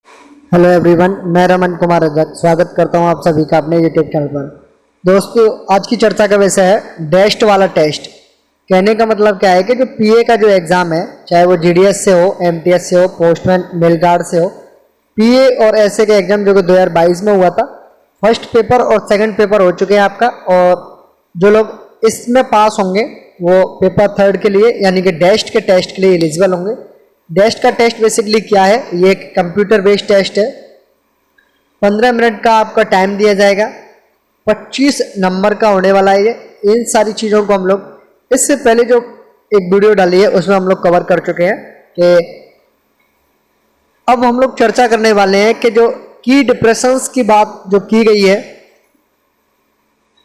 Hello everyone, मैं रमन कुमार रजक स्वागत करता हूं आप सभी का अपने यूट्यूब चैनल पर। दोस्तों, आज की चर्चा का विषय है डेस्ट वाला टेस्ट। कहने का मतलब क्या है कि जो पीए का जो एग्ज़ाम है, चाहे वो जीडीएस से हो, एमटीएस से हो, पोस्टमैन मेल गार्ड से हो, पीए और एसए का एग्ज़ाम जो कि 2022 में हुआ था, फर्स्ट पेपर और सेकंड पेपर हो चुके हैं आपका। और जो लोग इसमें पास होंगे वो पेपर थर्ड के लिए यानी कि डेस्ट के टेस्ट के लिए एलिजिबल होंगे। डेस्ट का टेस्ट बेसिकली क्या है? ये एक कंप्यूटर बेस्ड टेस्ट है। 15 मिनट का आपका टाइम दिया जाएगा, 25 नंबर का होने वाला है ये। इन सारी चीज़ों को हम लोग इससे पहले जो एक वीडियो डाली है उसमें हम लोग कवर कर चुके हैं कि अब हम लोग चर्चा करने वाले हैं कि जो की डिप्रेशंस की बात जो की गई है,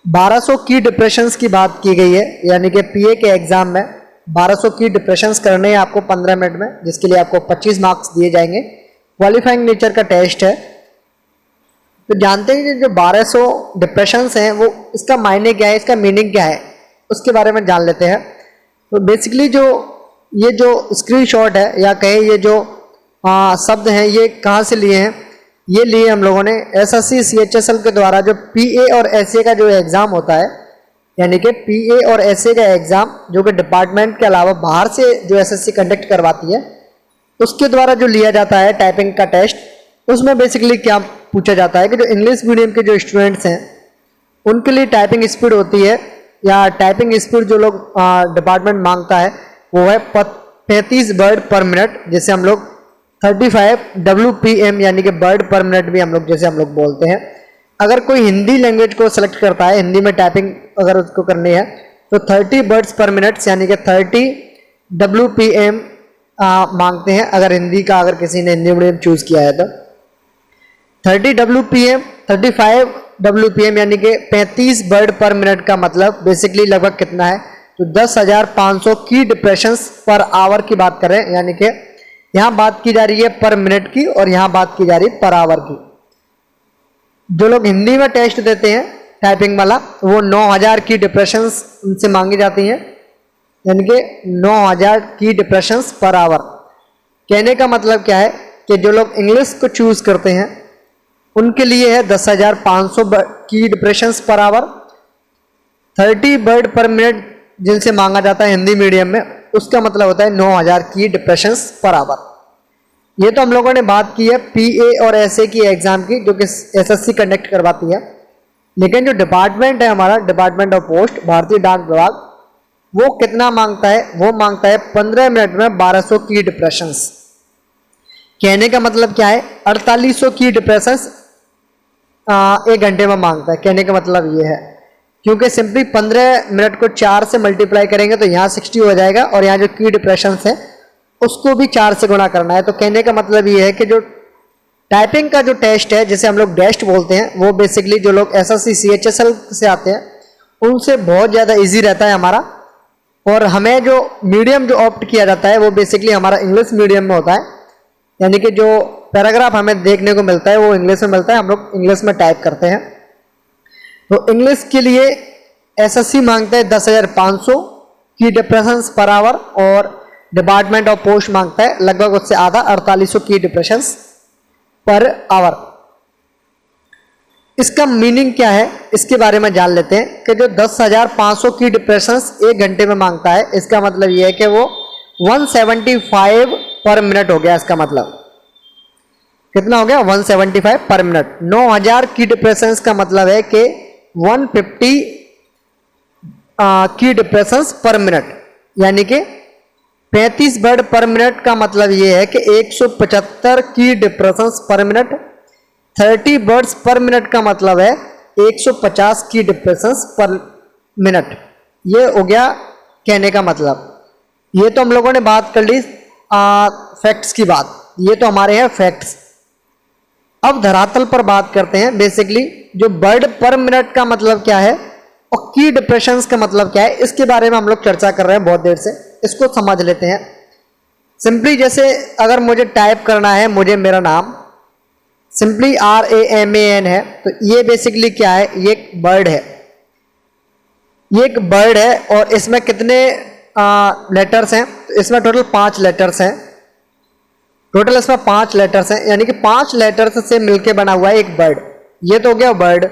1200 की डिप्रेशंस की बात की गई है, यानी कि पीए के एग्जाम में 1200 की डिप्रेशंस करने हैं आपको 15 मिनट में, जिसके लिए आपको 25 मार्क्स दिए जाएंगे। क्वालिफाइंग नेचर का टेस्ट है। तो जानते हैं कि जो 1200 डिप्रेशंस हैं वो इसका मायने क्या है, इसका मीनिंग क्या है, उसके बारे में जान लेते हैं। तो बेसिकली ये जो स्क्रीनशॉट है या कहे ये जो शब्द हैं ये कहाँ से लिए हैं? ये लिए हम लोगों ने एसएससी सीएचएसएल के द्वारा जो पीए और एसए का जो एग्ज़ाम होता है, यानी कि पीए और एसए का एग्ज़ाम जो कि डिपार्टमेंट के अलावा बाहर से जो एसएससी कंडक्ट करवाती है, उसके द्वारा जो लिया जाता है टाइपिंग का टेस्ट। उसमें बेसिकली क्या पूछा जाता है कि जो इंग्लिश मीडियम के जो स्टूडेंट्स हैं उनके लिए टाइपिंग स्पीड होती है, या टाइपिंग स्पीड जो लोग डिपार्टमेंट मांगता है वो है 35 वर्ड पर मिनट, जिसे हम लोग 35 WPM यानी कि वर्ड पर मिनट भी हम लोग बोलते हैं। अगर कोई हिंदी लैंग्वेज को सेलेक्ट करता है, हिंदी में टाइपिंग अगर उसको करनी है, तो 30 वर्ड्स पर मिनट यानी कि 30 WPM मांगते हैं। अगर हिंदी का अगर किसी ने हिंदी मीडियम चूज़ किया है तो 30 WPM, 35 WPM यानी कि 35 वर्ड पर मिनट का मतलब बेसिकली लगभग कितना है? तो 10,500 की डिप्रेशंस पर आवर की बात करें, यानी कि यहाँ बात की जा रही है पर मिनट की और यहाँ बात की जा रही है पर आवर की। जो लोग हिंदी में टेस्ट देते हैं टाइपिंग वाला, वो 9,000 की डिप्रेशंस उनसे मांगी जाती हैं, यानी कि 9,000 की डिप्रेशंस पर आवर। कहने का मतलब क्या है कि जो लोग इंग्लिश को चूज़ करते हैं उनके लिए है 10,500 की डिप्रेशंस पर आवर। 30 वर्ड पर मिनट जिनसे मांगा जाता है हिंदी मीडियम में, उसका मतलब होता है 9,000 की डिप्रेशंस पर आवर। ये तो हम लोगों ने बात की है पीए और एसए की एग्ज़ाम की, जो कि एसएससी कंडक्ट करवाती है। लेकिन जो डिपार्टमेंट है हमारा, डिपार्टमेंट ऑफ पोस्ट, भारतीय डाक विभाग, वो कितना मांगता है? वो मांगता है 15 मिनट में 1200 की डिप्रेशंस। कहने का मतलब क्या है? 4800 की डिप्रेशंस 1 घंटे में मांगता है। कहने का मतलब ये है, क्योंकि सिंपली 15 मिनट को 4 से मल्टीप्लाई करेंगे तो यहाँ 60 हो जाएगा, और यहाँ जो की डिप्रेशंस है उसको भी 4 से गुणा करना है। तो कहने का मतलब ये है कि जो टाइपिंग का जो टेस्ट है, जिसे हम लोग डेस्ट बोलते हैं, वो बेसिकली जो लोग एसएससी सीएचएसएल से आते हैं उनसे बहुत ज़्यादा इजी रहता है हमारा। और हमें जो मीडियम जो ऑप्ट किया जाता है वो बेसिकली हमारा इंग्लिश मीडियम में होता है, यानी कि जो पैराग्राफ हमें देखने को मिलता है वो इंग्लिश में मिलता है, हम लोग इंग्लिश में टाइप करते हैं। तो इंग्लिश के लिए एसएससी मांगता है 10,500 की डिप्रेशंस पर आवर, और डिपार्टमेंट ऑफ पोस्ट मांगता है लगभग उससे आधा 4800 की डिप्रेशंस पर आवर। इसका मीनिंग क्या है इसके बारे में जान लेते हैं कि जो 10,500 की डिप्रेशंस 1 घंटे में मांगता है, इसका मतलब ये है कि वो 175 पर मिनट हो गया। इसका मतलब कितना हो गया? 175 पर मिनट। 9,000 की डिप्रेशंस का मतलब है कि 150 की डिप्रेशंस पर मिनट, यानी कि 35 वर्ड पर मिनट का मतलब ये है कि 175 की डिप्रेशंस पर मिनट। 30 वर्ड्स पर मिनट का मतलब है 150 की डिप्रेशंस पर मिनट। ये हो गया कहने का मतलब। ये तो हम लोगों ने बात कर ली फैक्ट्स की बात, ये तो हमारे हैं फैक्ट्स। अब धरातल पर बात करते हैं। बेसिकली जो वर्ड पर मिनट का मतलब क्या है और की डिप्रेशंस का मतलब क्या है, इसके बारे में हम लोग चर्चा कर रहे हैं बहुत देर से। इसको समझ लेते हैं। सिंपली जैसे अगर मुझे टाइप करना है, मुझे मेरा नाम सिंपली RAMAN है, तो ये बेसिकली क्या है? ये एक वर्ड है, ये एक वर्ड है। और इसमें कितने लेटर्स हैं? तो इसमें टोटल 5 लेटर्स हैं। टोटल इसमें 5 लेटर्स हैं, यानी कि 5 लेटर्स से मिलके बना हुआ है एक वर्ड। ये तो हो गया वर्ड।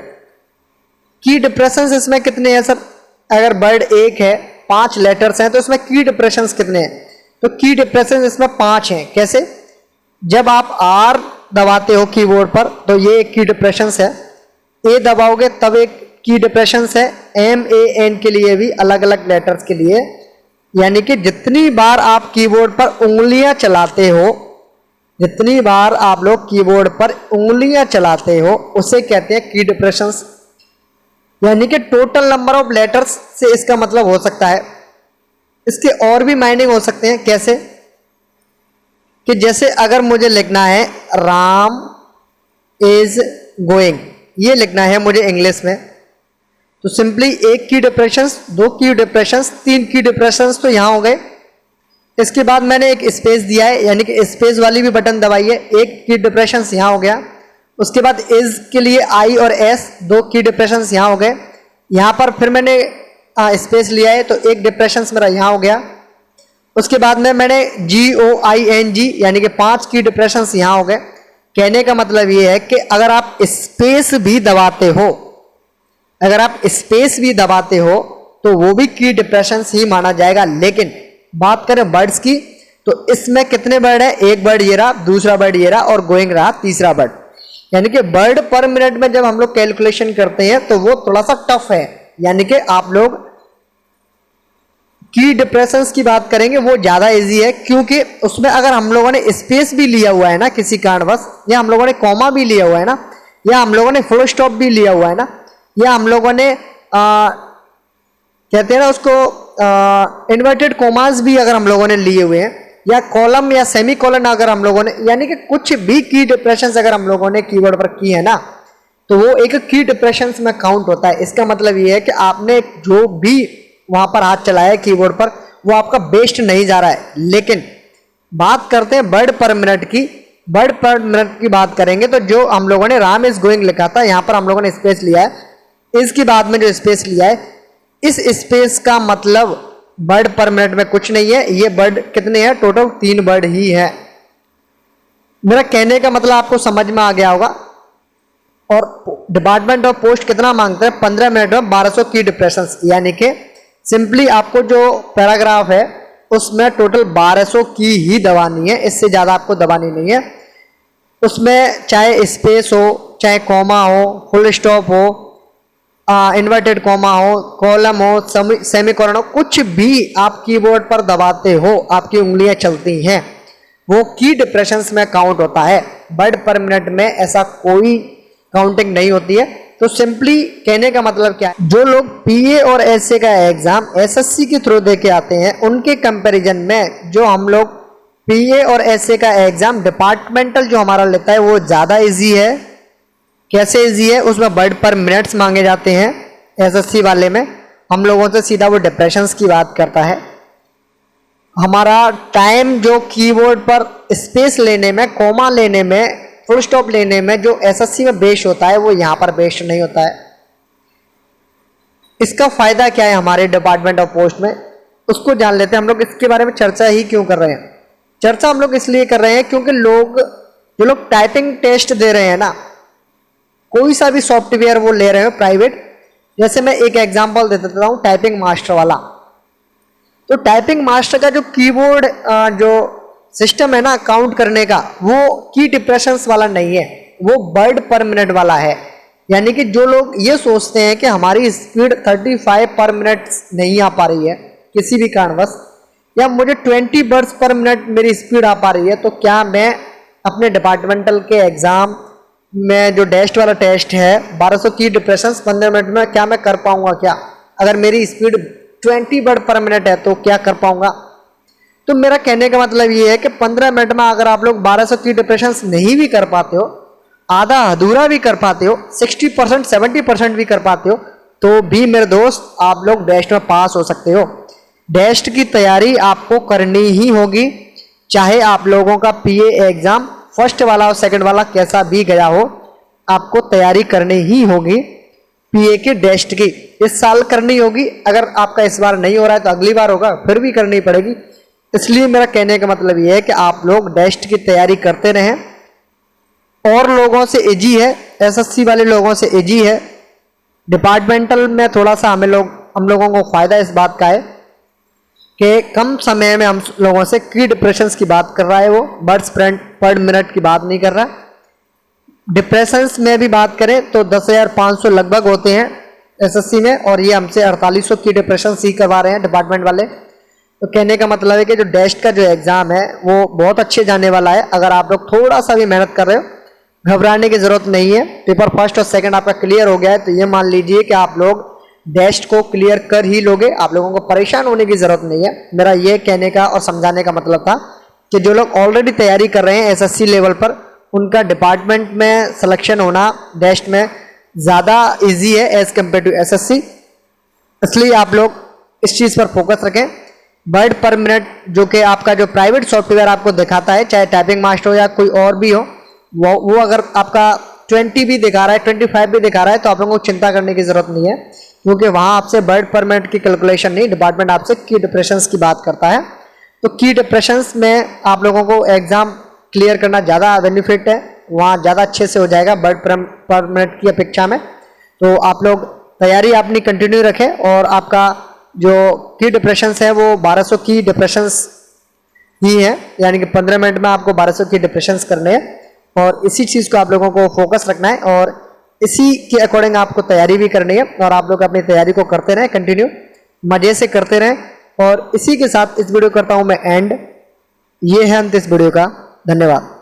की डिप्रेशंस इसमें कितने हैं सर? अगर वर्ड एक है, 5 लेटर्स हैं, तो इसमें की डिप्रेशंस कितने हैं? तो की डिप्रेशंस इसमें 5 हैं। कैसे? जब आप आर दबाते हो कीबोर्ड पर तो ये एक की डिप्रेशंस है, ए दबाओगे तब एक की डिप्रेशंस है, MAN के लिए भी अलग अलग लेटर्स के लिए। यानी कि जितनी बार आप कीबोर्ड पर उंगलियां चलाते हो, जितनी बार आप लोग कीबोर्ड पर उंगलियां चलाते हो उसे कहते हैं की डिप्रेशंस। यानी कि टोटल नंबर ऑफ लेटर्स से इसका मतलब हो सकता है। इसके और भी माइनिंग हो सकते हैं। कैसे? कि जैसे अगर मुझे लिखना है राम इज गोइंग, ये लिखना है मुझे इंग्लिश में, तो सिंपली एक की डिप्रेशंस, 2 की डिप्रेशंस, 3 की डिप्रेशंस तो यहां हो गए। इसके बाद मैंने एक स्पेस दिया है, यानी कि स्पेस वाली भी बटन दबाई है, एक की डिप्रेशंस यहां हो गया। उसके बाद इज के लिए आई और एस, 2 की डिप्रेशंस यहां हो गए। यहां पर फिर मैंने स्पेस लिया है तो एक डिप्रेशंस मेरा यहां हो गया। उसके बाद में मैंने GOING यानी कि 5 की डिप्रेशंस यहां हो गए। कहने का मतलब ये है कि अगर आप स्पेस भी दबाते हो, अगर आप स्पेस भी दबाते हो तो वो भी की डिप्रेशंस ही माना जाएगा। लेकिन बात करें वर्ड्स की तो इसमें कितने वर्ड है? एक वर्ड ये रहा, दूसरा वर्ड ये रहा और गोइंग रहा तीसरा वर्ड। यानी कि वर्ड पर मिनट में जब हम लोग कैलकुलेशन करते हैं तो वो थोड़ा सा टफ है। यानी कि आप लोग की डिप्रेशंस की बात करेंगे वो ज्यादा इजी है, क्योंकि उसमें अगर हम लोगों ने स्पेस भी लिया हुआ है ना किसी कारणवश, या हम लोगों ने कॉमा भी लिया हुआ है ना, या हम लोगों ने फुल स्टॉप भी लिया हुआ है ना, या हम लोगों ने कहते हैं ना उसको इन्वर्टेड कॉमास भी अगर हम लोगों ने लिए हुए हैं, या कॉलम या सेमी कॉलन अगर हम लोगों ने, यानी कि कुछ भी की डिप्रेशंस अगर हम लोगों ने कीबोर्ड पर की है ना, तो वो एक की डिप्रेशंस में काउंट होता है। इसका मतलब ये है कि आपने जो भी वहां पर हाथ चलाया है कीबोर्ड पर वो आपका वेस्ट नहीं जा रहा है। लेकिन बात करते हैं वर्ड पर मिनट की। वर्ड पर मिनट की बात करेंगे तो जो हम लोगों ने राम इज गोइंग लिखा था, यहां पर हम लोगों ने स्पेस लिया है, इसके बाद में जो स्पेस लिया है, इस स्पेस का मतलब वर्ड पर मिनट में कुछ नहीं है। ये वर्ड कितने हैं? टोटल 3 वर्ड ही है। मेरा कहने का मतलब आपको समझ में आ गया होगा। और डिपार्टमेंट ऑफ पोस्ट कितना मांगता है? 15 मिनट में 1200 की डिप्रेशंस। यानी कि सिंपली आपको जो पैराग्राफ है उसमें टोटल 1200 की ही दबानी है, इससे ज्यादा आपको दबानी नहीं है। उसमें चाहे स्पेस हो, चाहे कॉमा हो, फुल स्टॉप हो, इन्वर्टेड कॉमा हो, कॉलम हो, सेमीकोलन हो, कुछ भी आप कीबोर्ड पर दबाते हो, आपकी उंगलियां चलती हैं, वो की डिप्रेशंस में काउंट होता है। वर्ड पर मिनट में ऐसा कोई काउंटिंग नहीं होती है। तो सिंपली कहने का मतलब क्या है, जो लोग PA और SA का एग्जाम SSC के थ्रू दे के आते हैं उनके कंपैरिजन में जो हम लोग PA और SA का एग्जाम डिपार्टमेंटल जो हमारा लेता है वो ज़्यादा इजी है। कैसे इजी है? उसमें वर्ड पर मिनट्स मांगे जाते हैं। SSC वाले में हम लोगों से सीधा वो डिप्रेशंस की बात करता है। हमारा टाइम जो कीबोर्ड पर स्पेस लेने में, कॉमा लेने में, फुल स्टॉप लेने में जो SSC में बेस्ट होता है वो यहाँ पर बेस्ट नहीं होता है। इसका फायदा क्या है हमारे डिपार्टमेंट ऑफ पोस्ट में, उसको जान लेते हैं। हम लोग इसके बारे में चर्चा ही क्यों कर रहे हैं? चर्चा हम लोग इसलिए कर रहे हैं क्योंकि जो लोग टाइपिंग टेस्ट दे रहे हैं ना, कोई सा भी सॉफ्टवेयर वो ले रहे हो प्राइवेट, जैसे मैं एक एग्जांपल दे देता हूँ टाइपिंग मास्टर वाला। तो टाइपिंग मास्टर का जो कीबोर्ड जो सिस्टम है ना काउंट करने का, वो की डिप्रेशंस वाला नहीं है, वो वर्ड पर मिनट वाला है। यानी कि जो लोग ये सोचते हैं कि हमारी स्पीड 35 पर मिनट नहीं आ पा रही है किसी भी कारणवश, या मुझे 20 वर्ड्स पर मिनट मेरी स्पीड आ पा रही है, तो क्या मैं अपने डिपार्टमेंटल के एग्जाम में जो डेस्ट वाला टेस्ट है 1200 की डिप्रेशंस 15 मिनट में क्या मैं कर पाऊंगा? क्या अगर मेरी स्पीड 20 वर्ड पर मिनट है तो क्या कर पाऊंगा? तो मेरा कहने का मतलब ये है कि 15 मिनट में अगर आप लोग 1200 की डिप्रेशंस नहीं भी कर पाते हो, आधा अधूरा भी कर पाते हो, 60% 70% भी कर पाते हो, तो भी मेरे दोस्त आप लोग डेस्ट में पास हो सकते हो। डेस्ट की तैयारी आपको करनी ही होगी, चाहे आप लोगों का PA एग्जाम फर्स्ट वाला और सेकंड वाला कैसा भी गया हो, आपको तैयारी करनी ही होगी। PA की डेस्ट की इस साल करनी होगी। अगर आपका इस बार नहीं हो रहा है तो अगली बार होगा, फिर भी करनी पड़ेगी। इसलिए मेरा कहने का मतलब ये है कि आप लोग टेस्ट की तैयारी करते रहें। और लोगों से इजी है, एसएससी वाले लोगों से इजी है। डिपार्टमेंटल में थोड़ा सा हम लोगों को फ़ायदा इस बात का है कि कम समय में हम लोगों से की डिप्रेशंस की बात कर रहा है, वो वर्ड्स पर मिनट की बात नहीं कर रहा। डिप्रेशंस में भी बात करें तो 10,500 लगभग होते हैं एसएससी में, और ये हमसे 4800 की डिप्रेशंस ही करवा रहे हैं डिपार्टमेंट वाले। तो कहने का मतलब है कि जो टेस्ट का जो एग्ज़ाम है वो बहुत अच्छे जाने वाला है। अगर आप लोग थोड़ा सा भी मेहनत कर रहे हो, घबराने की ज़रूरत नहीं है। पेपर फर्स्ट और सेकंड आपका क्लियर हो गया है तो ये मान लीजिए कि आप लोग टेस्ट को क्लियर कर ही लोगे, आप लोगों को परेशान होने की ज़रूरत नहीं है। मेरा ये कहने का और समझाने का मतलब था कि जो लोग ऑलरेडी तैयारी कर रहे हैं एसएससी लेवल पर, उनका डिपार्टमेंट में सिलेक्शन होना टेस्ट में ज़्यादा ईजी है एज़ कम्पेयर टू एसएससी। इसलिए आप लोग इस चीज़ पर फोकस रखें। वर्ड पर मिनट जो कि आपका जो प्राइवेट सॉफ्टवेयर आपको दिखाता है, चाहे टाइपिंग मास्टर हो या कोई और भी हो, वो अगर आपका 20 भी दिखा रहा है, 25 भी दिखा रहा है, तो आप लोगों को चिंता करने की ज़रूरत नहीं है, क्योंकि वहाँ आपसे वर्ड पर मिनट की कैलकुलेशन नहीं, डिपार्टमेंट आपसे की डिप्रेशंस की बात करता है। तो की डिप्रेशंस में आप लोगों को एग्ज़ाम क्लियर करना ज़्यादा बेनिफिट है, वहाँ ज़्यादा अच्छे से हो जाएगा वर्ड पर मिनट की अपेक्षा में। तो आप लोग तैयारी अपनी कंटिन्यू रखें, और आपका जो की डिप्रेशंस है वो 1200 की डिप्रेशंस ही है, यानी कि 15 मिनट में आपको 1200 की डिप्रेशंस करने हैं। और इसी चीज़ को आप लोगों को फोकस रखना है, और इसी के अकॉर्डिंग आपको तैयारी भी करनी है। और आप लोग अपनी तैयारी को करते रहें, कंटिन्यू मज़े से करते रहें। और इसी के साथ इस वीडियो करता हूँ मैं एंड। ये है अंत इस वीडियो का। धन्यवाद।